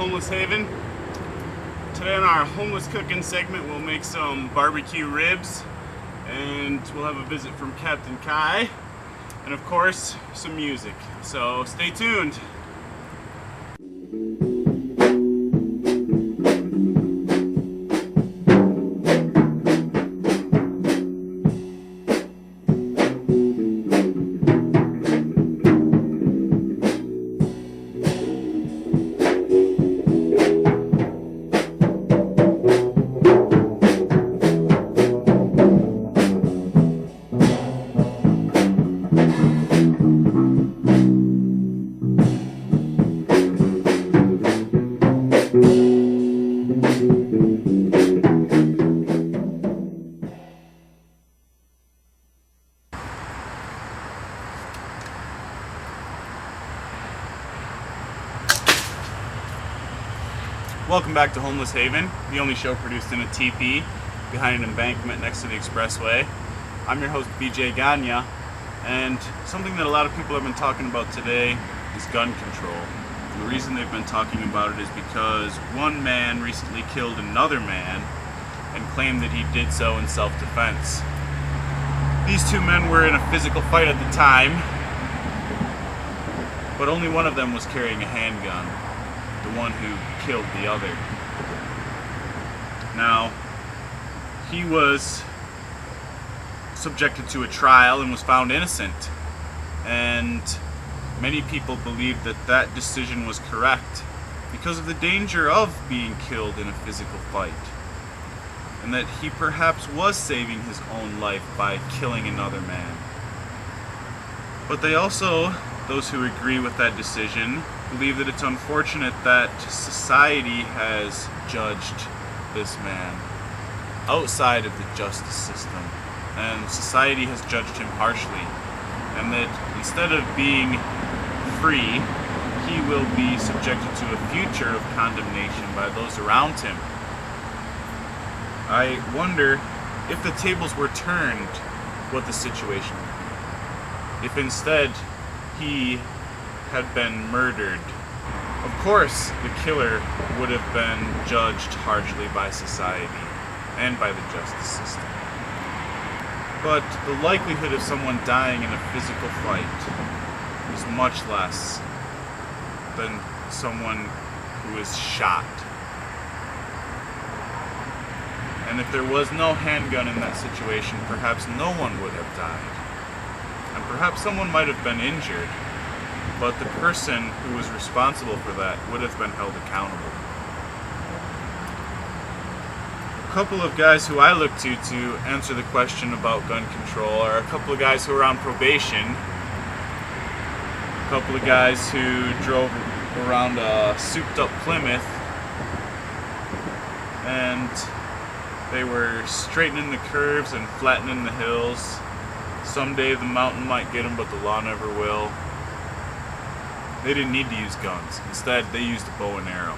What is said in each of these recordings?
Homeless Haven. Today on our homeless cooking segment we'll make some barbecue ribs and we'll have a visit from Captain Kai and of course some music. So stay tuned. Welcome back to Homeless Haven, the only show produced in a teepee behind an embankment next to the expressway. I'm your host BJ Ganya, and something that a lot of people have been talking about today is gun control. And the reason they've been talking about it is because one man recently killed another man and claimed that he did so in self-defense. These two men were in a physical fight at the time, but only one of them was carrying a handgun. The one who killed the other. Now, he was subjected to a trial and was found innocent. And many people believe that that decision was correct because of the danger of being killed in a physical fight. And that he perhaps was saving his own life by killing another man. But they also, those who agree with that decision, believe that it's unfortunate that society has judged this man outside of the justice system, and society has judged him harshly, and that instead of being free, he will be subjected to a future of condemnation by those around him. I wonder if the tables were turned, what the situation would be. If instead he had been murdered. Of course, the killer would have been judged harshly by society and by the justice system. But the likelihood of someone dying in a physical fight is much less than someone who is shot. And if there was no handgun in that situation, perhaps no one would have died. And perhaps someone might have been injured, but the person who was responsible for that would have been held accountable. A couple of guys who I look to answer the question about gun control are a couple of guys who are on probation, a couple of guys who drove around a souped up Plymouth, and they were straightening the curves and flattening the hills. Someday the mountain might get them, but the law never will. They didn't need to use guns. Instead, they used a bow and arrow.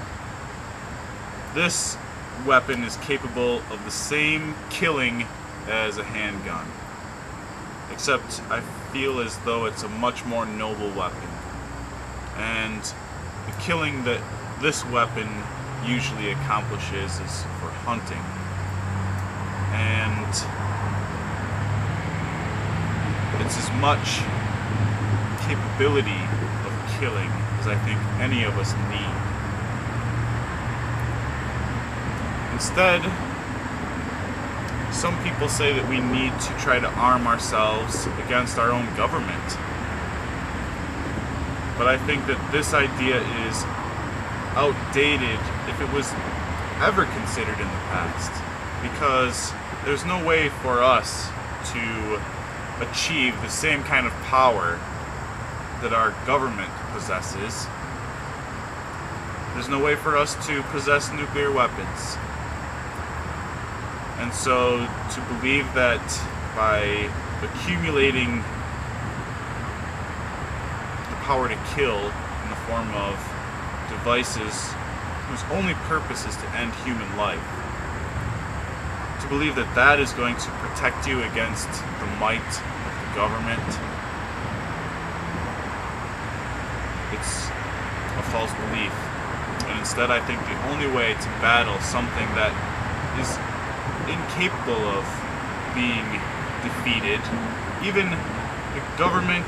This weapon is capable of the same killing as a handgun, except I feel as though it's a much more noble weapon. And the killing that this weapon usually accomplishes is for hunting. And it's as much capability killing as I think any of us need. Instead, some people say that we need to try to arm ourselves against our own government. But I think that this idea is outdated if it was ever considered in the past, because there's no way for us to achieve the same kind of power that our government possesses. There's no way for us to possess nuclear weapons. And so to believe that by accumulating the power to kill in the form of devices whose only purpose is to end human life, to believe that that is going to protect you against the might of the government, it's a false belief. and instead I think the only way to battle something that is incapable of being defeated, even the government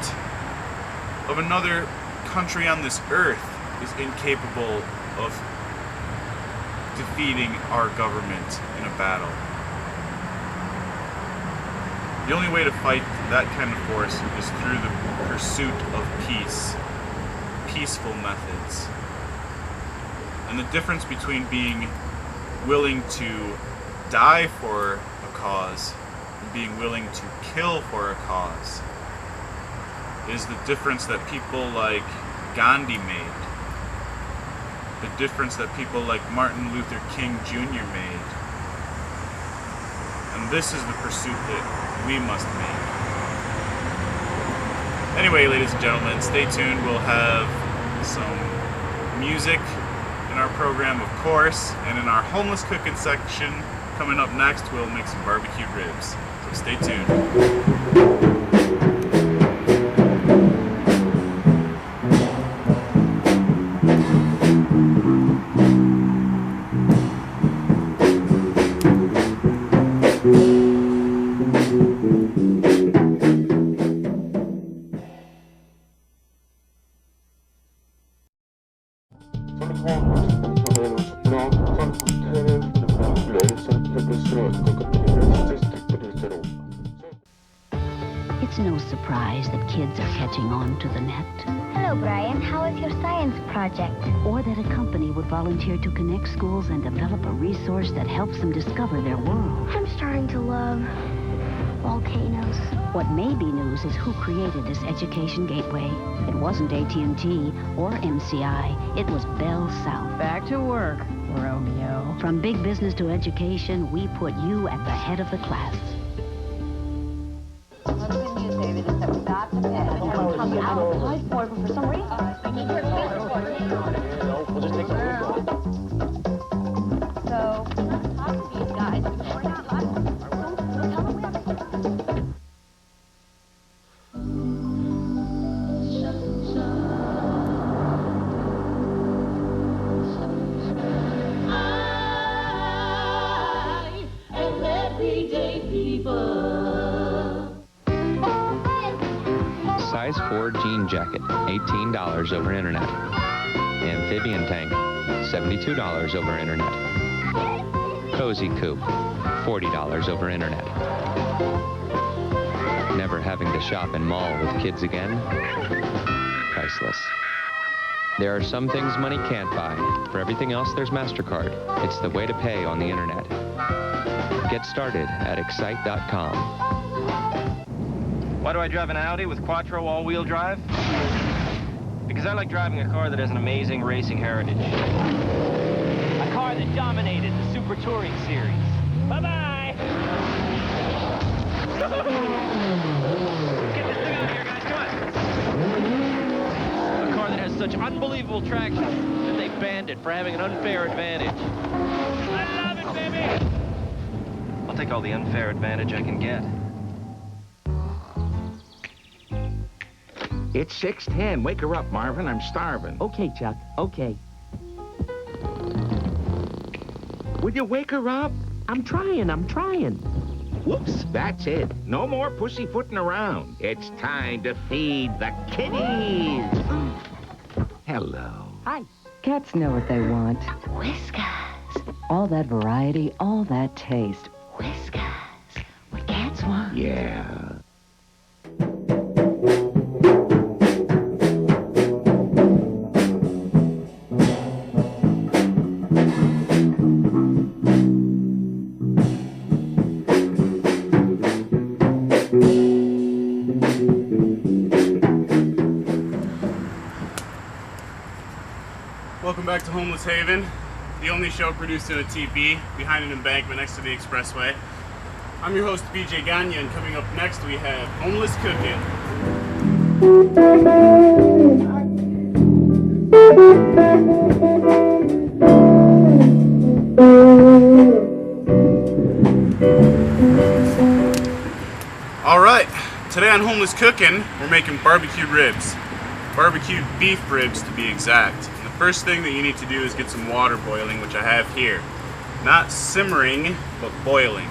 of another country on this earth is incapable of defeating our government in a battle. The only way to fight that kind of force is through the pursuit of peace, peaceful methods. And the difference between being willing to die for a cause and being willing to kill for a cause is the difference that people like Gandhi made. The difference that people like Martin Luther King Jr. made. And this is the pursuit that we must make. Anyway, ladies and gentlemen, stay tuned. We'll have some music in our program, of course, and in our homeless cooking section coming up next, we'll make some barbecued ribs. So stay tuned. It's no surprise that kids are catching on to the net. Hello, Brian. How is your science project? Or that a company would volunteer to connect schools and develop a resource that helps them discover their world. I'm starting to love volcanoes. What may be news is who created this education gateway. It wasn't AT&T or MCI. It was Bell South. Back to work, Romeo. From big business to education, we put you at the head of the class. For some reason. We'll just take So, talk to these guys. We're not Size 4 jean jacket, $18 over internet. Amphibian tank, $72 over internet. Cozy coop, $40 over internet. Never having to shop in mall with kids again? Priceless. There are some things money can't buy. For everything else, there's MasterCard. It's the way to pay on the internet. Get started at excite.com. Why do I drive an Audi with Quattro all-wheel drive? Because I like driving a car that has an amazing racing heritage. A car that dominated the Super Touring Series. Bye-bye! Get this thing out of here, guys, come on! A car that has such unbelievable traction that they banned it for having an unfair advantage. I love it, baby! I'll take all the unfair advantage I can get. It's 6:10. Wake her up, Marvin. I'm starving. Okay, Chuck. Okay. Will you wake her up? I'm trying. Whoops, that's it. No more pussyfooting around. It's time to feed the kitties. Hello. Hi. Cats know what they want. Whiskas. All that variety, all that taste. Whiskas. What cats want. Yeah. Welcome back to Homeless Haven, the only show produced in a teepee behind an embankment next to the expressway. I'm your host, BJ Gagne, and coming up next we have Homeless Cooking. Alright, today on Homeless Cooking, we're making barbecued ribs. Barbecued beef ribs, to be exact. In the first thing that you need to do is get some water boiling, which I have here. Not simmering, but boiling.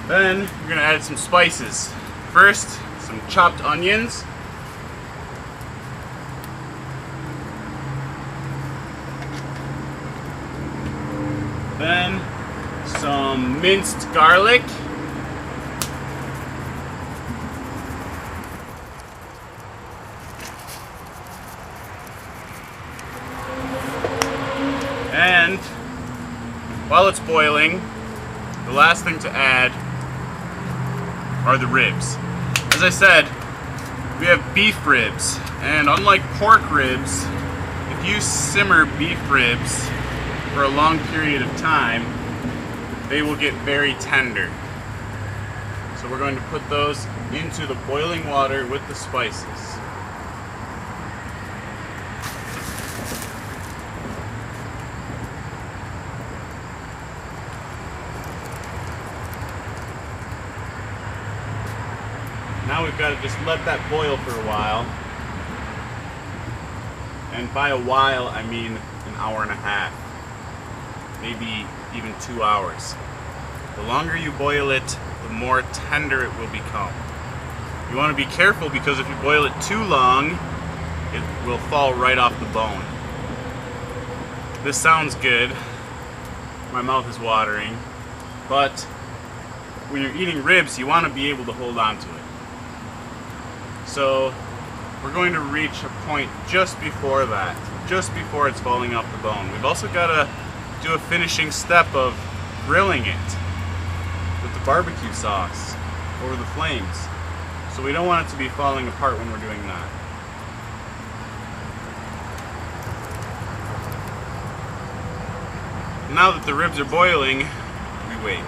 Then you're going to add some spices. First, some chopped onions. Then some minced garlic. And while it's boiling, the last thing to add are the ribs. As I said, we have beef ribs, and unlike pork ribs, if you simmer beef ribs for a long period of time, they will get very tender. So we're going to put those into the boiling water with the spices. Now we've got to just let that boil for a while. And by a while, I mean an hour and a half. Maybe even 2 hours. The longer you boil it, the more tender it will become. You want to be careful because if you boil it too long, it will fall right off the bone. This sounds good. My mouth is watering. But when you're eating ribs, you want to be able to hold on to it. So we're going to reach a point just before that, just before it's falling off the bone. We've also got to do a finishing step of grilling it with the barbecue sauce over the flames. So we don't want it to be falling apart when we're doing that. Now that the ribs are boiling, we wait.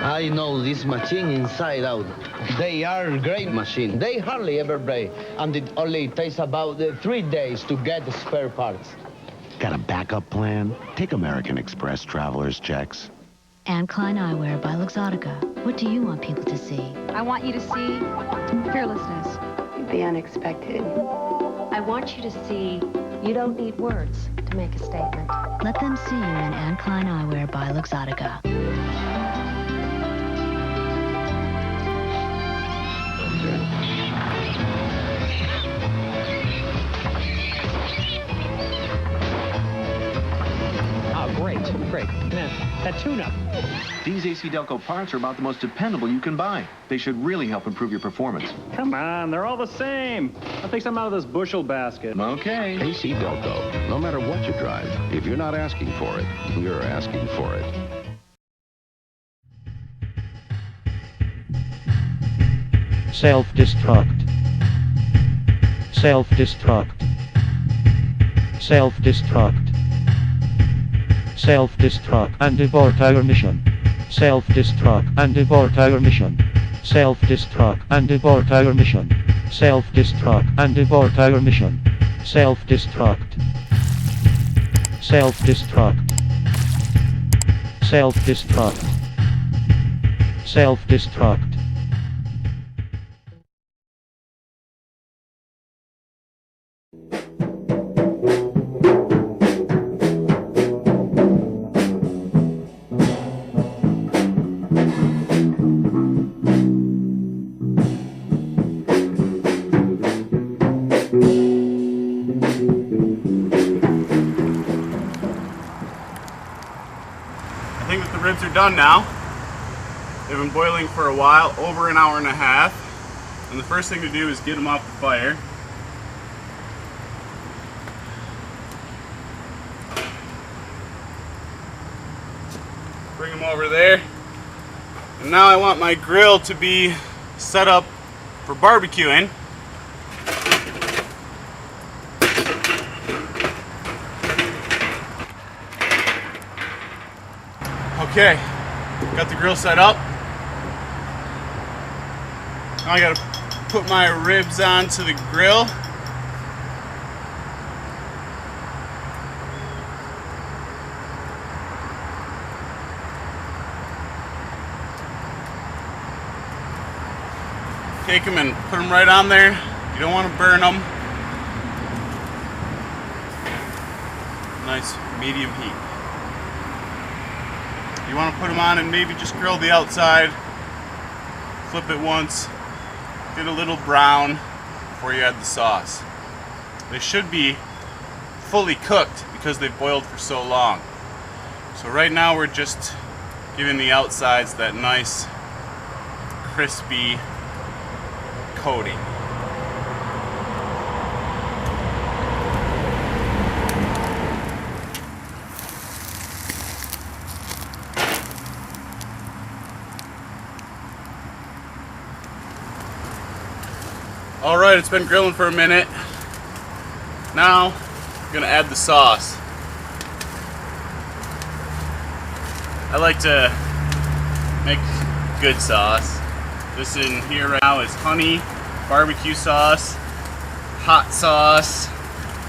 I know this machine inside out. They are great machine. They hardly ever break, and it only takes about 3 days to get the spare parts. Got a backup plan? Take American Express traveler's checks. Anne Klein Eyewear by Luxottica. What do you want people to see? I want you to see fearlessness. The unexpected. I want you to see you don't need words to make a statement. Let them see you in Anne Klein Eyewear by Luxottica. Great. That tune-up. These AC Delco parts are about the most dependable you can buy. They should really help improve your performance. Come on, they're all the same. I'll take some out of this bushel basket. Okay. AC Delco. No matter what you drive, if you're not asking for it, you're asking for it. Self-destruct. Self-destruct. Self-destruct. Self-destruct and abort our mission. Self-destruct and abort our mission. Self-destruct and abort our mission. Self-destruct and abort our mission. Self-destruct. Self-destruct. Self-destruct. Self-destruct. I think that the ribs are done now. They've been boiling for a while, over an hour and a half. And the first thing to do is get them off the fire. Bring them over there. And now I want my grill to be set up for barbecuing. Okay, got the grill set up. Now I gotta put my ribs onto the grill. Take them and put them right on there. You don't want to burn them. Nice medium heat. You want to put them on and maybe just grill the outside. Flip it once. Get a little brown before you add the sauce. They should be fully cooked because they've boiled for so long. So right now we're just giving the outsides that nice crispy coating. Alright, it's been grilling for a minute. Now, I'm gonna add the sauce. I like to make good sauce. This in here right now is honey, barbecue sauce, hot sauce,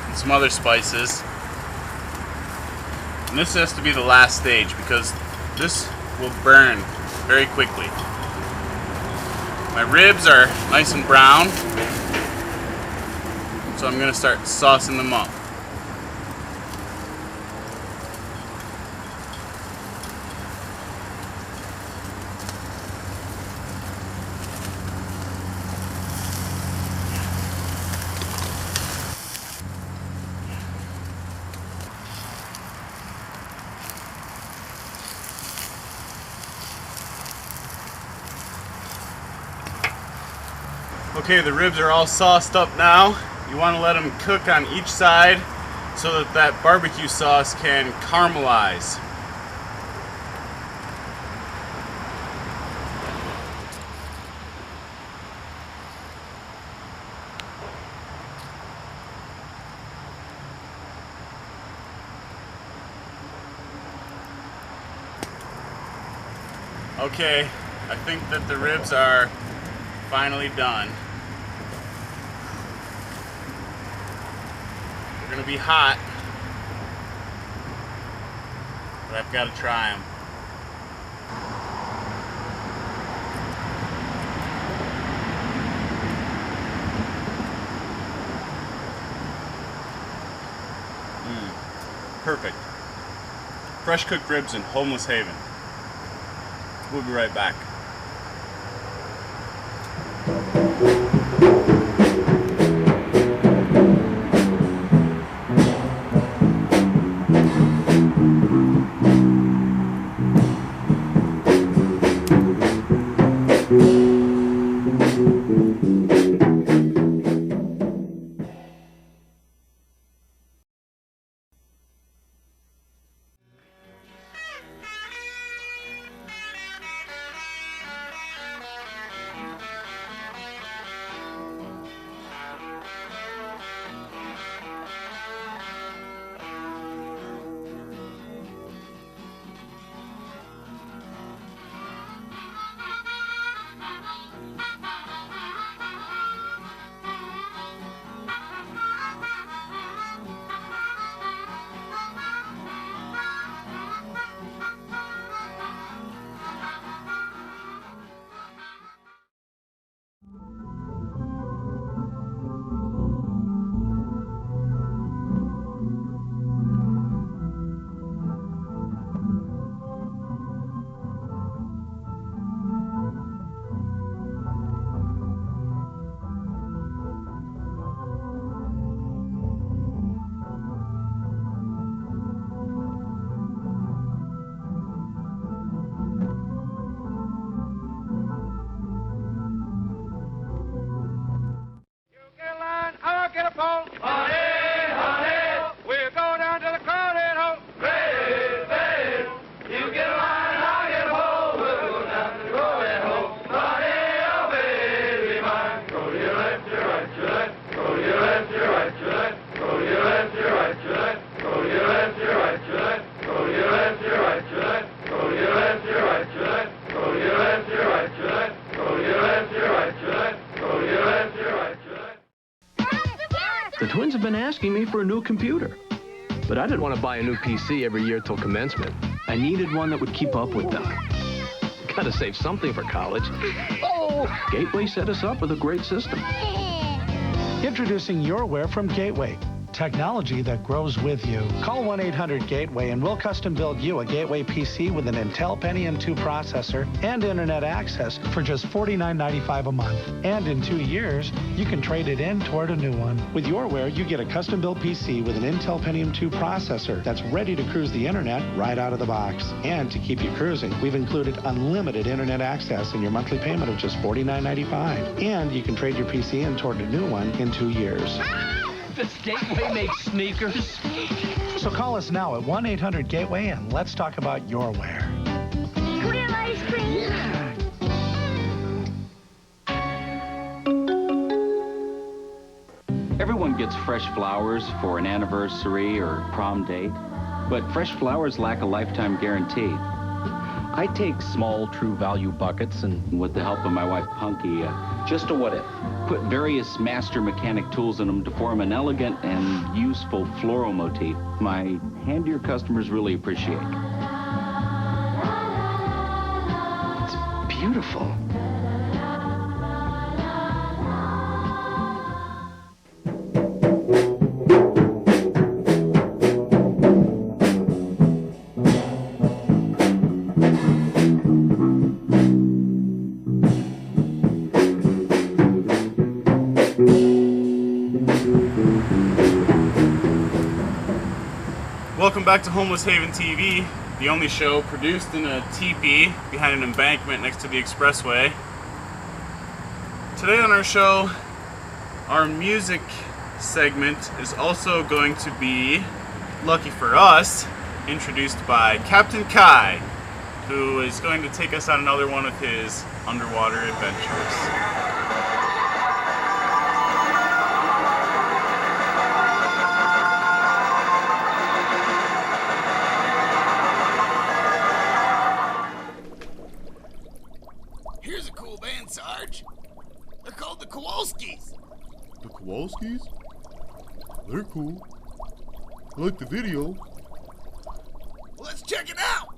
and some other spices. And this has to be the last stage because this will burn very quickly. My ribs are nice and brown, so I'm going to start saucing them up. Okay, the ribs are all sauced up now. You want to let them cook on each side so that that barbecue sauce can caramelize. Okay, I think that the ribs are finally done. They're gonna be hot, but I've got to try them. Perfect. Fresh cooked ribs in Homeless Haven. We'll be right back. have been asking me for a new computer. But I didn't want to buy a new PC every year till commencement. I needed one that would keep up with them. Gotta save something for college. Oh! Gateway set us up with a great system. Introducing YourWare from Gateway. Technology that grows with you. Call 1-800-GATEWAY and we'll custom build you a Gateway PC with an Intel Pentium 2 processor and internet access for just $49.95 a month. And in 2 years, you can trade it in toward a new one. With YourWare, you get a custom built PC with an Intel Pentium 2 processor that's ready to cruise the internet right out of the box. And to keep you cruising, we've included unlimited internet access in your monthly payment of just $49.95. And you can trade your PC in toward a new one in 2 years. Does Gateway make sneakers? So call us now at 1-800-GATEWAY and let's talk about YourWare. Real ice cream. Everyone gets fresh flowers for an anniversary or prom date, but fresh flowers lack a lifetime guarantee. I take small True Value buckets and, with the help of my wife Punky, just a what if. Put various master mechanic tools in them to form an elegant and useful floral motif my handier customers really appreciate. It's beautiful. Welcome back to Homeless Haven TV, the only show produced in a teepee behind an embankment next to the expressway. Today on our show, our music segment is also going to be, lucky for us, introduced by Captain Kai, who is going to take us on another one of his underwater adventures. Here's a cool band, Sarge. They're called the Kowalskis. The Kowalskis? They're cool. I like the video. Let's check it out.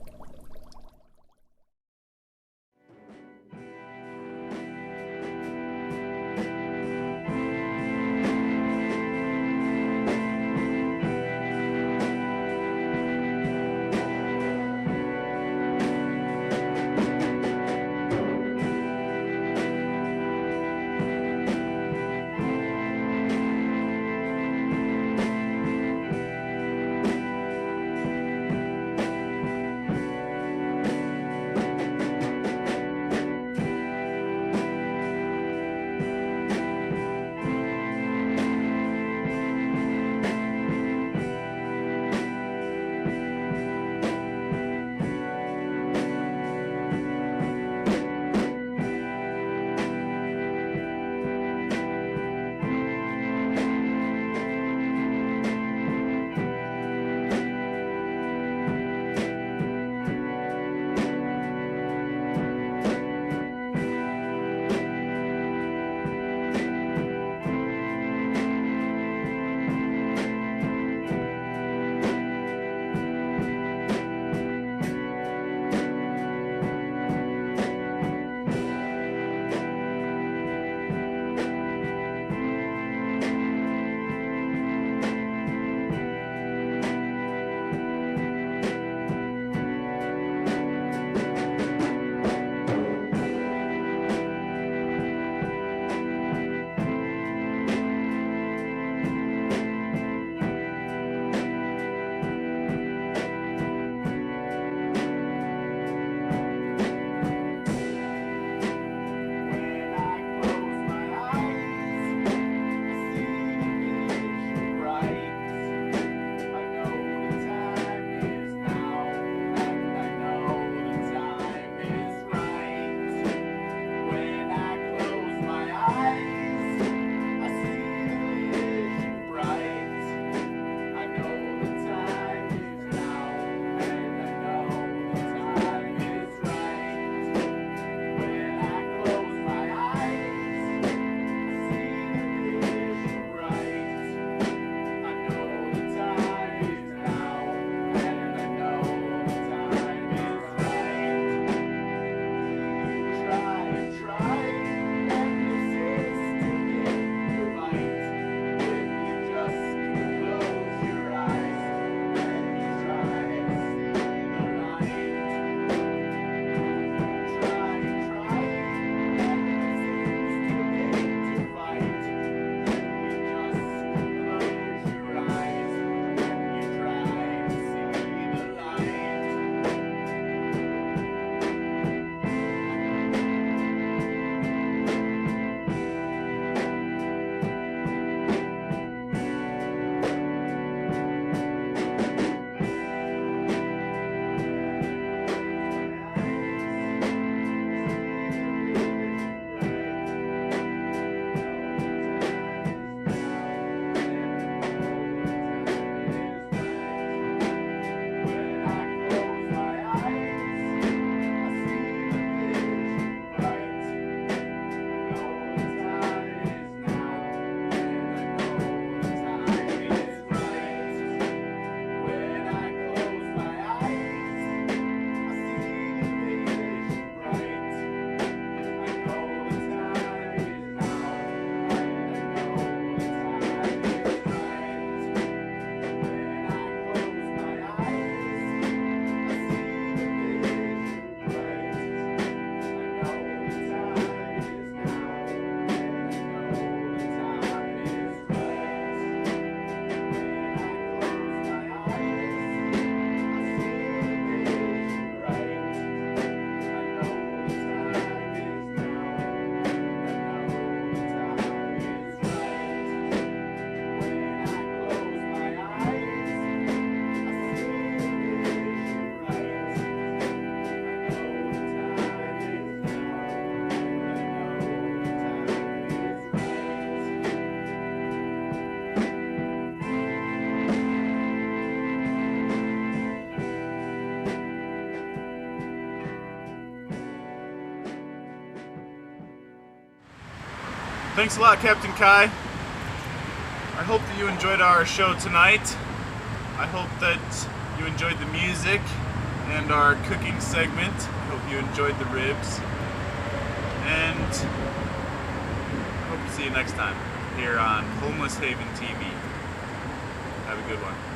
Thanks a lot, Captain Kai. I hope that you enjoyed our show tonight. I hope that you enjoyed the music and our cooking segment. I hope you enjoyed the ribs. And I hope to see you next time here on Homeless Haven TV. Have a good one.